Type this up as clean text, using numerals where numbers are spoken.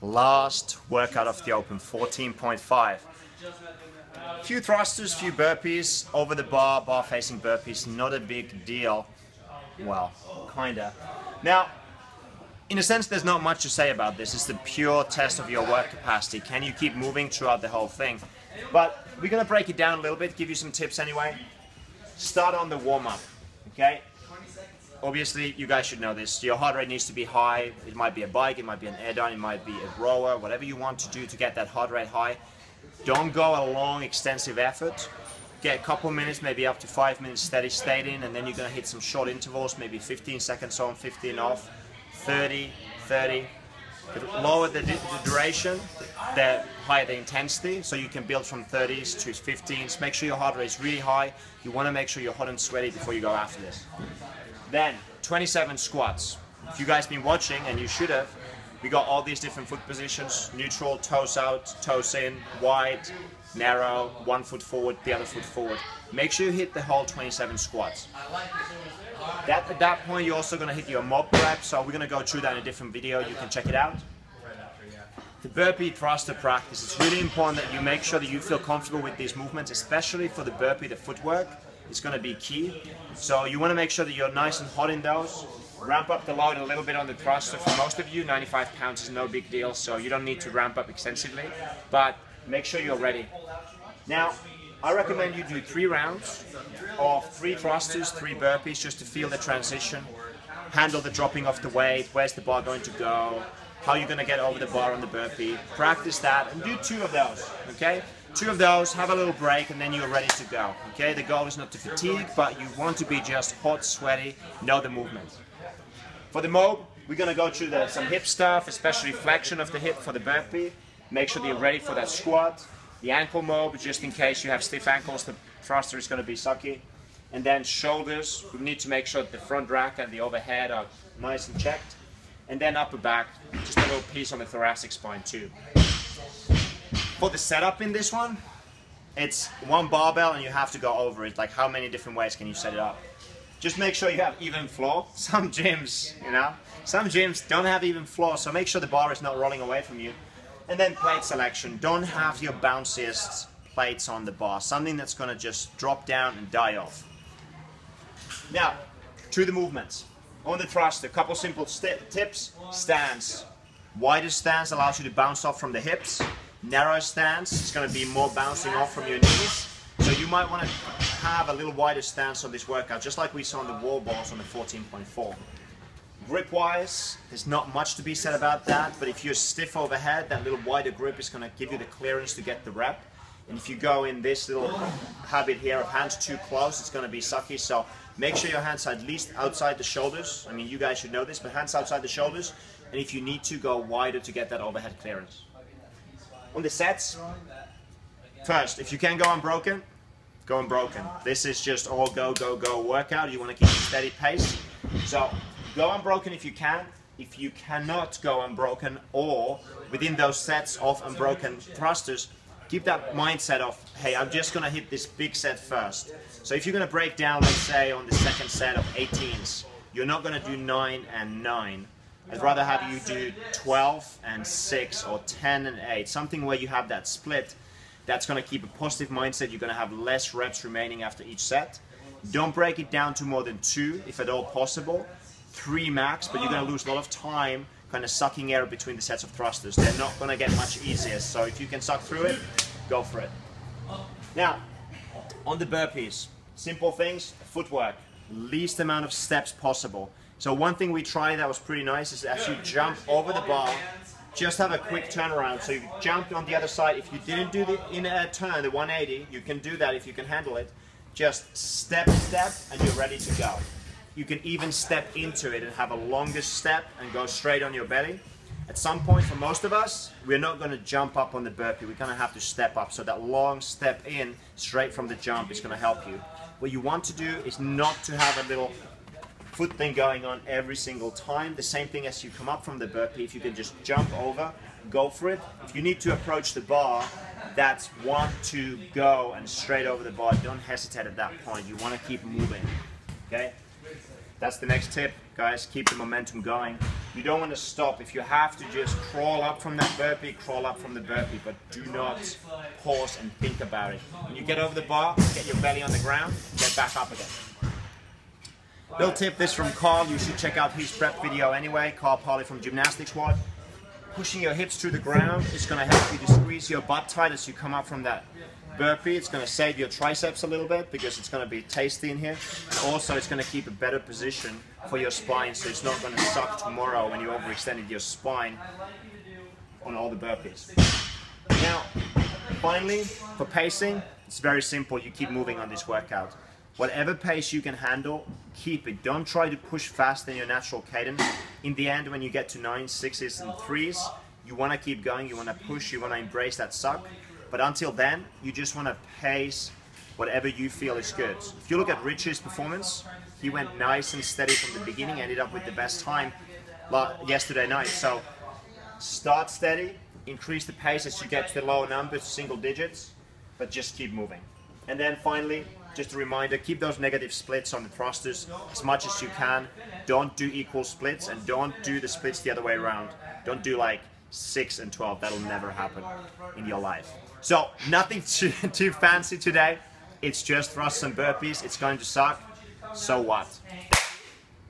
Last workout of the open, 14.5. Few thrusters, few burpees, over the bar, bar facing burpees, not a big deal. Well, kinda. Now, in a sense, there's not much to say about this. It's the pure test of your work capacity. Can you keep moving throughout the whole thing? But we're gonna break it down a little bit, give you some tips anyway. Start on the warm-up, okay? Obviously, you guys should know this. Your heart rate needs to be high. It might be a bike, it might be an air-down, it might be a rower, whatever you want to do to get that heart rate high. Don't go a long, extensive effort. Get a couple minutes, maybe up to 5 minutes steady state in, and then you're gonna hit some short intervals, maybe 15 seconds on, 15 off, 30, 30. The lower the duration, the higher the intensity, so you can build from 30s to 15s. Make sure your heart rate is really high. You wanna make sure you're hot and sweaty before you go after this. Then, 27 squats. If you guys been watching, and you should have, we got all these different foot positions: neutral, toes out, toes in, wide, narrow, one foot forward, the other foot forward. Make sure you hit the whole 27 squats. At that point, you're also gonna hit your mob prep, so we're gonna go through that in a different video, you can check it out. The burpee thruster practice, it's really important that you make sure that you feel comfortable with these movements, especially for the burpee, the footwork. It's going to be key. So you want to make sure that you're nice and hot in those. Ramp up the load a little bit on the thruster. For most of you, 95 pounds is no big deal, so you don't need to ramp up extensively, but make sure you're ready. Now, I recommend you do 3 rounds of 3 thrusters, 3 burpees, just to feel the transition, handle the dropping of the weight, where's the bar going to go, how you're going to get over the bar on the burpee. Practice that and do 2 of those, okay? 2 of those, have a little break, and then you're ready to go, okay? The goal is not to fatigue, but you want to be just hot, sweaty, know the movement. For the mob, we're gonna go through some hip stuff, especially flexion of the hip for the burpee. Make sure that you're ready for that squat. The ankle mob, just in case you have stiff ankles, the thruster is gonna be sucky. And then shoulders, we need to make sure that the front rack and the overhead are nice and checked. And then upper back, just a little piece on the thoracic spine too. For the setup in this one, it's 1 barbell and you have to go over it. Like, how many different ways can you set it up? Just make sure you have even floor. Some gyms, some gyms don't have even floor, so make sure the bar is not rolling away from you. And then plate selection. Don't have your bounciest plates on the bar. Something that's gonna just drop down and die off. Now, to the movements. On the thruster, a couple simple tips. Stance. Wider stance allows you to bounce off from the hips. Narrow stance, it's going to be more bouncing off from your knees. So you might want to have a little wider stance on this workout, just like we saw on the wall balls on the 14.4. Grip wise, there's not much to be said about that, but if you're stiff overhead, that little wider grip is going to give you the clearance to get the rep. And if you go in this little habit here of hands too close, it's going to be sucky. So make sure your hands are at least outside the shoulders. I mean, you guys should know this, but hands outside the shoulders. And if you need to, go wider to get that overhead clearance. On the sets, first, if you can go unbroken, go unbroken. This is just all go, go, go workout. You want to keep a steady pace. So go unbroken if you can. If you cannot go unbroken, or within those sets of unbroken thrusters, keep that mindset of, hey, I'm just going to hit this big set first. So if you're going to break down, let's say, on the second set of 18s, you're not going to do 9 and 9. I'd rather have you do 12 and 6 or 10 and 8, something where you have that split. That's going to keep a positive mindset. You're going to have less reps remaining after each set. Don't break it down to more than 2, if at all possible. 3 max, but you're going to lose a lot of time kind of sucking air between the sets of thrusters. They're not going to get much easier, so if you can suck through it, go for it. Now, on the burpees, simple things, footwork, least amount of steps possible. So one thing we tried that was pretty nice is as you jump over the bar, just have a quick turnaround. So you jumped on the other side. If you didn't do the in-air turn, the 180, you can do that if you can handle it. Just step, and you're ready to go. You can even step into it and have a longer step and go straight on your belly. At some point, for most of us, we're not going to jump up on the burpee. We're going to have to step up. So that long step in, straight from the jump, is going to help you. What you want to do is not to have a little foot thing going on every single time. The same thing as you come up from the burpee. If you can just jump over, go for it. If you need to approach the bar, that's 1, 2, go, and straight over the bar. Don't hesitate at that point. You want to keep moving, okay? That's the next tip, guys. Keep the momentum going. You don't want to stop. If you have to, just crawl up from that burpee, crawl up from the burpee, but do not pause and think about it. When you get over the bar, get your belly on the ground, get back up again. Little tip, this from Carl, you should check out his prep video anyway, Carl Polly from Gymnastics Squad. Pushing your hips through the ground is going to help you to squeeze your butt tight as you come up from that burpee. It's going to save your triceps a little bit because it's going to be tasty in here. And also it's going to keep a better position for your spine, so it's not going to suck tomorrow when you overextended your spine on all the burpees. Now, finally, for pacing, it's very simple. You keep moving on this workout. Whatever pace you can handle, keep it. Don't try to push faster than your natural cadence. In the end, when you get to 9s, 6s, and 3s, you want to keep going, you want to push, you want to embrace that suck. But until then, you just want to pace whatever you feel is good. If you look at Rich's performance, he went nice and steady from the beginning, ended up with the best time yesterday night. So start steady, increase the pace as you get to the lower numbers, single digits, but just keep moving. And then finally, just a reminder, keep those negative splits on the thrusters as much as you can. Don't do equal splits, and don't do the splits the other way around. Don't do like 6 and 12. That'll never happen in your life. So nothing too fancy today. It's just thrusts and burpees. It's going to suck. So what?